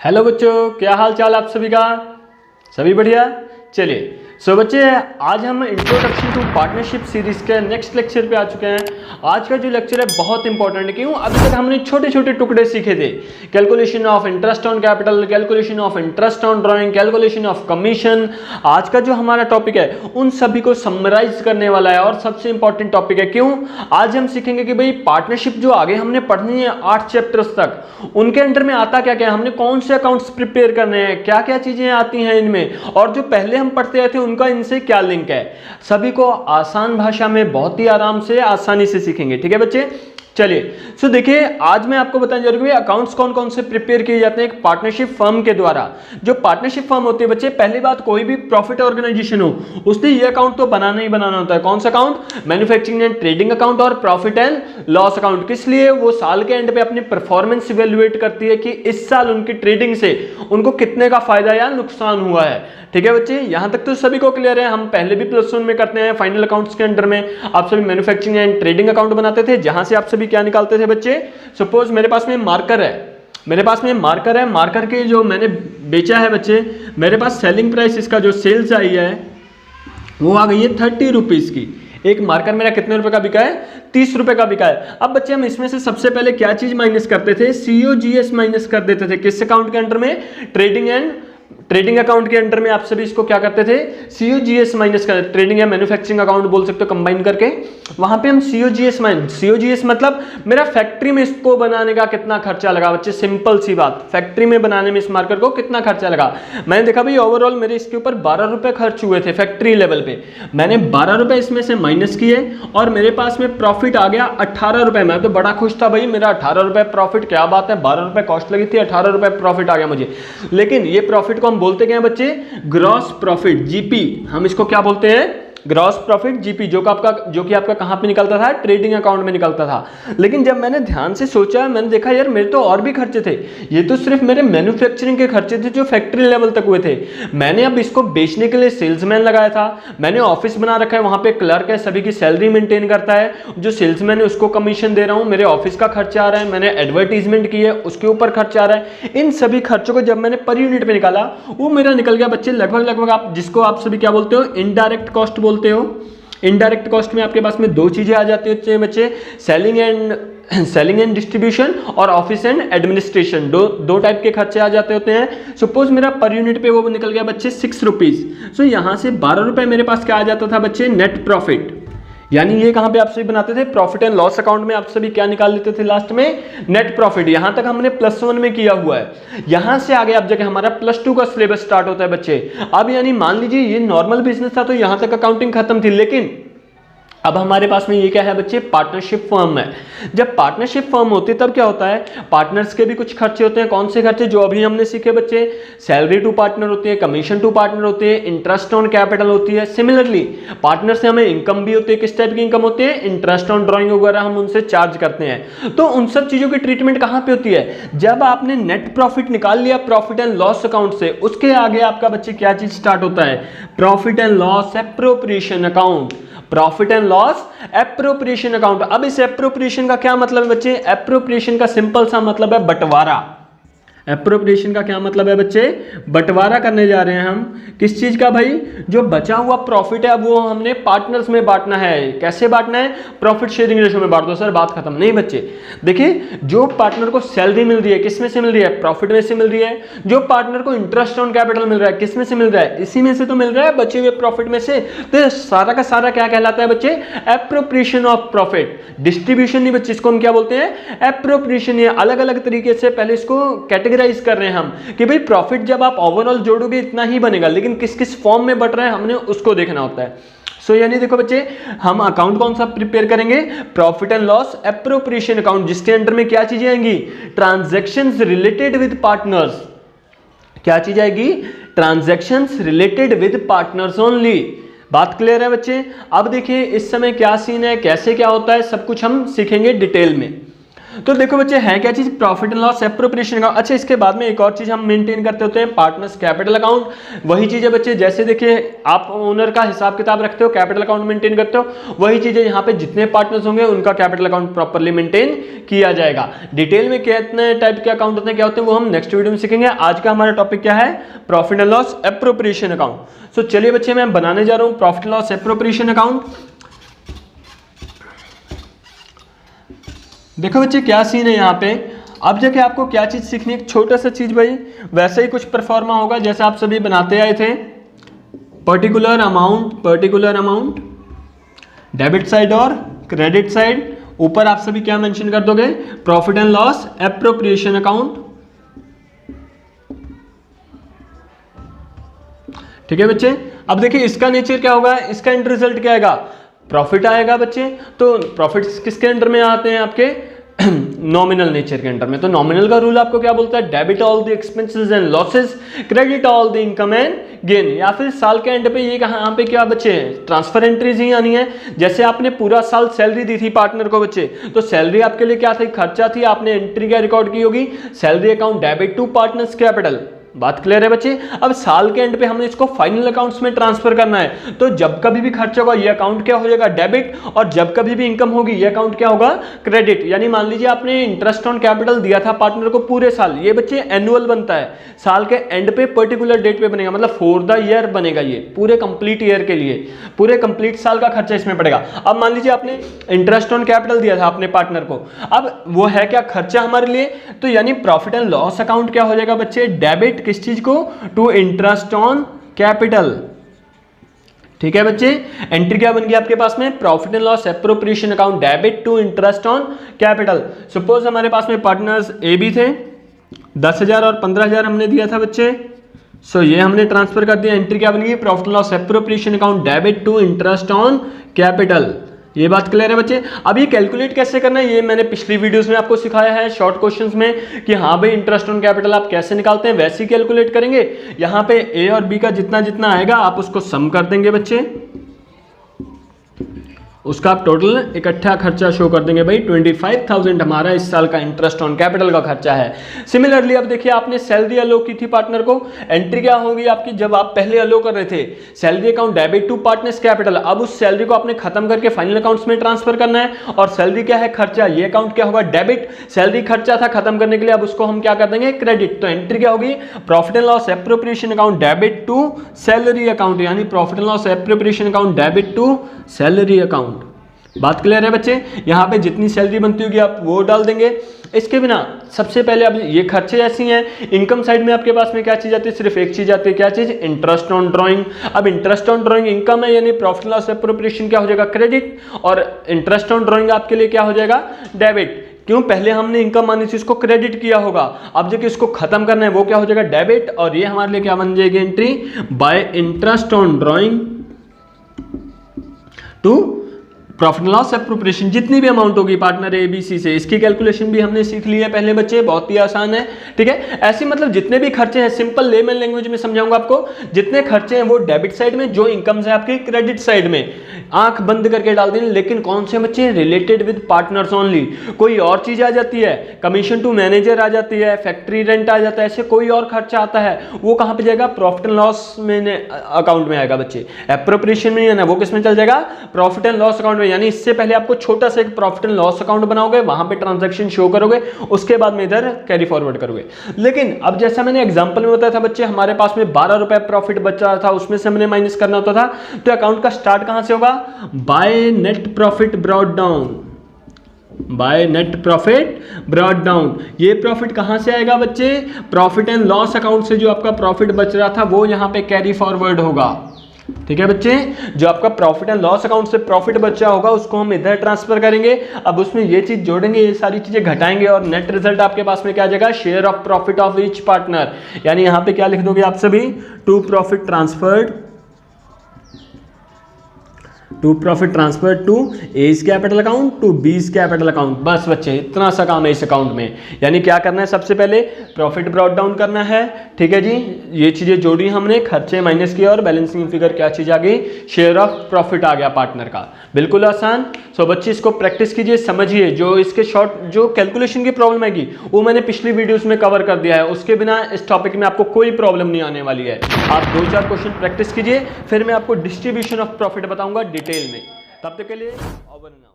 Hello बच्चों, क्या हाल चाल आप सभी का। सभी बढ़िया। चलिए बच्चे, आज हम इंट्रोडक्शन टू पार्टनरशिप सीरीज के नेक्स्ट लेक्चर पे आ चुके हैं। आज का जो लेक्चर है बहुत इंपॉर्टेंट है। क्यों? अभी तक हमने छोटे छोटे टुकड़े सीखे थे। Calculation of interest on capital, calculation of interest on drawing, calculation of commission. आज का जो हमारा टॉपिक है उन सभी को समराइज करने वाला है और सबसे इंपॉर्टेंट टॉपिक है। क्यों? आज हम सीखेंगे कि भाई पार्टनरशिप जो आगे हमने पढ़नी है 8 चैप्टर्स तक, उनके अंडर में आता क्या क्या, हमने कौन से अकाउंट्स प्रिपेयर करने हैं, क्या क्या चीजें आती हैं इनमें, और जो पहले हम पढ़ते आए थे उनका इनसे क्या लिंक है, सभी को आसान भाषा में बहुत ही आराम से आसानी से सीखेंगे। ठीक है बच्चे, चलिए देखिए, आज मैं आपको बताने जा रहा हूं अकाउंट्स कौन कौन से प्रिपेयर किए जाते हैं एक पार्टनरशिप फर्म के द्वारा। जो पार्टनरशिप फर्म होती है बच्चे, पहली बात, कोई भी प्रॉफिट ऑर्गेनाइजेशन हो उसने ये अकाउंट तो बनाना ही बनाना होता है। कौन सा account? Manufacturing and trading account और प्रॉफिट एंड लॉस अकाउंट। किस लिए? वो साल के एंड पे अपनी परफॉर्मेंस इवेल्युएट करती है कि इस साल उनकी ट्रेडिंग से उनको कितने का फायदा या नुकसान हुआ है। ठीक है बच्चे, यहां तक तो सभी को क्लियर है। हम पहले भी +1 में करते हैं फाइनल अकाउंट्स के अंडर में आप सभी मैन्युफैक्चरिंग एंड ट्रेडिंग अकाउंट बनाते थे, जहां से आप सभी क्या निकालते थे बच्चे। सपोज मेरे पास में मार्कर है, मार्कर के जो मैंने बेचा है बच्चे, मेरे पास सेलिंग प्राइस इसका जो सेल्स आई है वो आ गई है 30 रुपीज की। एक मार्कर मेरा कितने रुपए का बिका है? 30 रुपए का बिका है। अब बच्चे हम इसमें से सबसे पहले क्या चीज माइनस करते थे? COGS माइनस कर देते थे। किस अकाउंट के अंडर में? ट्रेडिंग अकाउंट के अंडर में आप सभी इसको क्या करते थे? COGS माइनस कर, ट्रेडिंग या मैन्युफैक्चरिंग अकाउंट बोल सकते हो कंबाइन करके। वहां पे हम COGS मतलब मेरा फैक्ट्री में इसको बनाने का कितना खर्चा लगा बच्चे। सिंपल सी बात, फैक्ट्री में बनाने में इस मार्कर को कितना खर्चा लगा। मैंने देखा भाई ओवरऑल मेरे इसके ऊपर 12 रुपए खर्च हुए थे फैक्ट्री लेवल पे। मैंने 12 रुपए इसमें से माइनस किए और मेरे पास में प्रॉफिट आ गया 18 रुपए। मैं तो बड़ा खुश था भाई, मेरा 18 रुपए प्रॉफिट, क्या बात है, 12 रुपए कॉस्ट लगी थी, 18 रुपए प्रॉफिट आ गया मुझे। लेकिन ये प्रॉफिट को हम बोलते क्या हैं बच्चे? Gross profit, GP। हम इसको क्या बोलते हैं? ग्रॉस प्रॉफिट, GP, जो कि आपका कहां पे निकलता था? ट्रेडिंग अकाउंट में निकलता था। लेकिन जब मैंने ध्यान से सोचा, मैंने देखा यार मेरे तो और भी खर्चे थे। ये तो सिर्फ मेरे मैन्युफैक्चरिंग के खर्चे थे जो फैक्ट्री लेवल तक हुए थे। मैंने अब इसको बेचने के लिए सेल्समैन लगाया था, मैंने ऑफिस बना रखा है, वहां पे क्लर्क है, सभी की सैलरी मेंटेन करता है, जो सेल्समैन है उसको कमीशन दे रहा हूं, मेरे ऑफिस का खर्चा आ रहा है, मैंने एडवर्टीजमेंट की है उसके ऊपर खर्चा आ रहा है। इन सभी खर्चों को जब मैंने पर यूनिट पे निकाला, वो मेरा निकल गया बच्चे लगभग आप जिसको आप सभी क्या बोलते हो? इनडायरेक्ट कॉस्ट बोलते हो। इनडायरेक्ट कॉस्ट में आपके पास में दो चीजें आ जाती है बच्चे, सेलिंग एंड डिस्ट्रीब्यूशन और ऑफिस एंड एडमिनिस्ट्रेशन। दो टाइप के खर्चे आ जाते होते हैं। सपोज मेरा पर यूनिट पे वो निकल गया बच्चे 6 रुपीज। सो यहां से 12 रुपए मेरे पास क्या आ जाता था बच्चे? Net profit. यानी ये कहां पे आप सभी बनाते थे? प्रॉफिट एंड लॉस अकाउंट में आप सभी क्या निकाल लेते थे लास्ट में? Net profit. यहां तक हमने +1 में किया हुआ है। यहां से आगे अब जगह हमारा +2 का सिलेबस स्टार्ट होता है बच्चे। अब यानी मान लीजिए ये नॉर्मल बिजनेस था तो यहां तक अकाउंटिंग खत्म थी, लेकिन अब हमारे पास में ये क्या है बच्चे? पार्टनरशिप फर्म है। जब पार्टनरशिप फर्म होती है तब क्या होता है? पार्टनर्स के भी कुछ खर्चे होते हैं। कौन से खर्चे? जो अभी हमने सीखे बच्चे, सैलरी टू पार्टनर होती है, कमीशन टू पार्टनर होती है, इंटरेस्ट ऑन कैपिटल होती है। सिमिलरली पार्टनर से हमें इनकम भी होती है। किस टाइप की इनकम होती है? इंटरेस्ट ऑन ड्राइंग वगैरह हम उनसे चार्ज करते हैं। तो उन सब चीजों की ट्रीटमेंट कहां पे होती है? जब आपने नेट प्रॉफिट निकाल लिया प्रॉफिट एंड लॉस अकाउंट से, उसके आगे आपका बच्चे क्या चीज स्टार्ट होता है? Profit and loss appropriation account. Profit and loss appropriation account. अब इस एप्रोप्रिएशन का क्या मतलब है बच्चे? एप्रोप्रिएशन का सिंपल सा मतलब है बंटवारा। एप्रोप्रिएशन का क्या मतलब है बच्चे? बंटवारा करने जा रहे हैं हम। किस चीज का भाई? जो बचा हुआ प्रॉफिट है वो हमने पार्टनर्स में बांटना है। कैसे बांटना है? प्रॉफिट शेयरिंग रेशो में बांट दो। सर बात खत्म नहीं बच्चे। देखिए, जो पार्टनर को सैलरी मिल रही है किस में से मिल रही है? प्रॉफिट में से मिल रही है। जो पार्टनर को इंटरेस्ट ऑन कैपिटल मिल रहा है किस में से मिल रहा है? इसी में से तो मिल रहा है, बचे हुए प्रॉफिट में से। तो सारा का सारा क्या कहलाता है बच्चे? Appropriation of profit. डिस्ट्रीब्यूशन नहीं बच्चे, इसको हम क्या बोलते हैं? एप्रोप्रिएशन। ये अलग अलग तरीके से पहले इसको कैटेगराइज कर रहे हैं हम कि भाई प्रॉफिट जब आप ओवरऑल जोड़ोगे इतना ही बनेगा, लेकिन किस किस फॉर्म में बट रहा है हमने उसको देखना होता है। सो यानी देखो बच्चे, हम अकाउंट कौन सा प्रिपेयर करेंगे? Profit and loss appropriation account, जिसके अंडर में क्या चीजें आएंगी? Transactions related with partners. क्या चीज आएगी? Transactions related with partners only. बात क्लियर है बच्चे? अब देखिए इस समय क्या सीन है, कैसे क्या होता है, सब कुछ हम सीखेंगे डिटेल में। तो देखो बच्चे है क्या चीज, profit and loss appropriation account. अच्छा, इसके बाद में एक और चीज हम मेंटेन करते होते हैं, पार्टनर्स कैपिटल अकाउंट। वही चीज है बच्चे, जैसे देखिए आप ओनर का हिसाब किताब रखते हो, कैपिटल अकाउंट मेंटेन करते हो, वही चीज है यहाँ पे जितने पार्टनर्स होंगे उनका कैपिटल अकाउंट प्रॉपर्ली मेंटेन किया जाएगा। डिटेल में कितने टाइप के अकाउंट होते हैं, क्या होते हैं, वो हम नेक्स्ट वीडियो में सीखेंगे। आज का हमारा टॉपिक क्या है, profit and loss appropriation account. So चलिए बच्चे मैं बनाने जा रहा हूं profit and loss appropriation account. देखो बच्चे क्या सीन है यहाँ पे, अब देखिए आपको क्या चीज सीखनी है, एक छोटा सा चीज भाई, वैसे ही कुछ परफॉर्मा होगा जैसे आप सभी बनाते आए थे। पर्टिकुलर अमाउंट डेबिट साइड और क्रेडिट साइड, ऊपर आप सभी क्या मेंशन कर दोगे, profit and loss appropriation account. ठीक है बच्चे, अब देखिए इसका नेचर क्या होगा, इसका एंड रिजल्ट क्या आएगा, प्रॉफिट आएगा बच्चे। तो प्रॉफिट किसके अंडर में आते हैं, आपके नॉमिनल नेचर के अंडर में। तो नॉमिनल का रूल आपको क्या बोलता है, debit all the expenses and losses, credit all the income and gain. या फिर साल के एंड पे ये यहाँ पे क्या बच्चे, ट्रांसफर एंट्रीज ही आनी है। जैसे आपने पूरा साल सैलरी दी थी पार्टनर को बच्चे, तो सैलरी आपके लिए क्या थी, खर्चा थी, आपने एंट्री क्या रिकॉर्ड की होगी, salary account debit to partners capital. बात क्लियर है बच्चे। अब साल के एंड पे हमने इसको फाइनल अकाउंट्स में ट्रांसफर करना है, तो जब कभी भी खर्च होगा ये अकाउंट क्या हो जाएगा, डेबिट, और जब कभी भी इनकम होगी ये अकाउंट क्या होगा, क्रेडिट। यानी मान लीजिए आपने इंटरेस्ट ऑन कैपिटल दिया था पार्टनर को पूरे साल, ये बच्चे एनुअल बनता है, साल के एंड पे पर्टिकुलर डेट पे बनेगा, मतलब फॉर द ईयर बनेगा, ये पूरे कंप्लीट ईयर के लिए, पूरे कंप्लीट साल का खर्चा इसमें पड़ेगा। अब मान लीजिए आपने इंटरेस्ट ऑन कैपिटल दिया था अपने पार्टनर को, अब वो है क्या, खर्चा हमारे लिए, तो यानी प्रॉफिट एंड लॉस अकाउंट क्या हो जाएगा बच्चे, डेबिट किस चीज को, टू इंटरेस्ट ऑन कैपिटल। ठीक है बच्चे, एंट्री क्या बन गई आपके पास में, profit and loss appropriation account debit to interest on capital. Suppose हमारे पास में पार्टनर्स ए बी थे, 10,000 और 15,000 हमने दिया था बच्चे। सो ये हमने ट्रांसफर कर दिया, एंट्री क्या बन गई, profit and loss appropriation account debit to interest on capital. ये बात क्लियर है बच्चे। अब ये कैलकुलेट कैसे करना है, ये मैंने पिछली वीडियोस में आपको सिखाया है शॉर्ट क्वेश्चंस में कि हाँ भाई इंटरेस्ट ऑन कैपिटल आप कैसे निकालते हैं, वैसे ही कैलकुलेट करेंगे। यहाँ पे ए और बी का जितना जितना आएगा आप उसको सम कर देंगे बच्चे, उसका आप टोटल इकट्ठा खर्चा शो कर देंगे भाई। 25,000 हमारा इस साल का इंटरेस्ट ऑन कैपिटल का खर्चा है। सिमिलरली अब देखिए आपने सैलरी अलो की थी पार्टनर को, एंट्री क्या होगी आपकी, जब आप पहले अलो कर रहे थे salary account debit to partners capital, अब उस सैलरी को आपने खत्म करके फाइनल अकाउंट्स में ट्रांसफर करना है, और सैलरी क्या है, खर्चा, ये अकाउंट क्या होगा, डेबिट, सैलरी खर्चा था खत्म करने के लिए, अब उसको हम क्या कर देंगे, क्रेडिट। तो एंट्री क्या होगी, profit and loss appropriation account debit to salary account, यानी profit and loss appropriation account debit to salary account. बात क्लियर है बच्चे, यहाँ पे जितनी सैलरी बनती होगी आप वो डाल देंगे। इसके बिना सबसे पहले अब ये खर्चे ऐसी हैं, इनकम साइड में आपके पास में क्या चीज आती है, सिर्फ एक चीज आती है, क्या चीज, इंटरेस्ट ऑन ड्राइंग। अब इंटरेस्ट ऑन ड्राइंग इनकम है, यानी प्रॉफिट लॉस एप्रोप्रिएशन क्या हो जाएगा, क्रेडिट, और इंटरेस्ट ऑन ड्राइंग आपके लिए क्या हो जाएगा, डेबिट। क्यों, पहले हमने इनकम मानी थी उसको क्रेडिट किया होगा, अब जो कि इसको खत्म करना है वो क्या हो जाएगा, डेबिट, और ये हमारे लिए क्या बन जाएगी entry, by interest on drawing to profit and loss appropriation. जितनी भी अमाउंट होगी पार्टनर ए बी सी से, इसकी कैलकुलेशन भी हमने सीख ली है पहले बच्चे, बहुत ही आसान है। ठीक है, ऐसे मतलब जितने भी खर्चे हैं, सिंपल लेमन लैंग्वेज में समझाऊंगा आपको, जितने खर्चे हैं वो डेबिट साइड में, जो इनकम है आपकी क्रेडिट साइड में, आंख बंद करके डाल देंगे। लेकिन कौन से बच्चे, रिलेटेड विद पार्टनर्स ओनली। कोई और चीज आ जाती है, कमीशन टू मैनेजर आ जाती है, फैक्ट्री रेंट आ जाता है, ऐसे कोई और खर्चा आता है, वो कहां पे जाएगा, प्रॉफिट एंड लॉस में अकाउंट में आएगा बच्चे, एप्रोप्रिएशन में नहीं आना, वो किस में चल जाएगा, प्रॉफिट एंड लॉस अकाउंट में। यानी इससे पहले आपको छोटा सा एक प्रॉफिट एंड लॉस अकाउंट बनाओगे, वहां पे ट्रांजैक्शन शो करोगे, उसके बाद में इधर कैरी फॉरवर्ड करोगे। लेकिन अब जैसा मैंने एग्जांपल में बताया था बच्चे, हमारे पास में 12 रुपए प्रॉफिट बच रहा था, उसमें से हमने माइनस करना होता था, तो अकाउंट का स्टार्ट कहां से होगा, by net profit brought down, by net profit brought down. ये प्रॉफिट कहां से आएगा बच्चे, प्रॉफिट एंड लॉस अकाउंट से जो आपका प्रॉफिट बच रहा था वो यहां पे कैरी फॉरवर्ड होगा। ठीक है बच्चे, जो आपका प्रॉफिट एंड लॉस अकाउंट से प्रॉफिट बचा होगा उसको हम इधर ट्रांसफर करेंगे, अब उसमें ये चीज जोड़ेंगे, ये सारी चीजें घटाएंगे, और नेट रिजल्ट आपके पास में क्या आ जाएगा, share of profit of each partner. यानी यहां पे क्या लिख दोगे आप सभी, to profit transferred to profit transfer to A's capital account to B's capital account. बस बच्चे इतना सा काम है इस अकाउंट में। यानी क्या करना है, सबसे पहले प्रॉफिट ब्रॉट डाउन करना है, ठीक है जी, ये चीजें जोड़ी हमने, खर्चे माइनस किया और बैलेंसिंग फिगर क्या चीज आ गई, शेयर ऑफ प्रॉफिट आ गया पार्टनर का। बिल्कुल आसान। सो बच्चे इसको प्रैक्टिस कीजिए, समझिए। जो इसके शॉर्ट जो कैलकुलेशन की प्रॉब्लम आएगी वो मैंने पिछली वीडियोस में कवर कर दिया है, उसके बिना इस टॉपिक में आपको कोई प्रॉब्लम नहीं आने वाली है। आप 2-4 क्वेश्चन प्रैक्टिस कीजिए, फिर मैं आपको डिस्ट्रीब्यूशन ऑफ प्रॉफिट बताऊंगा डिटेल में। तब तक के लिए ओवर।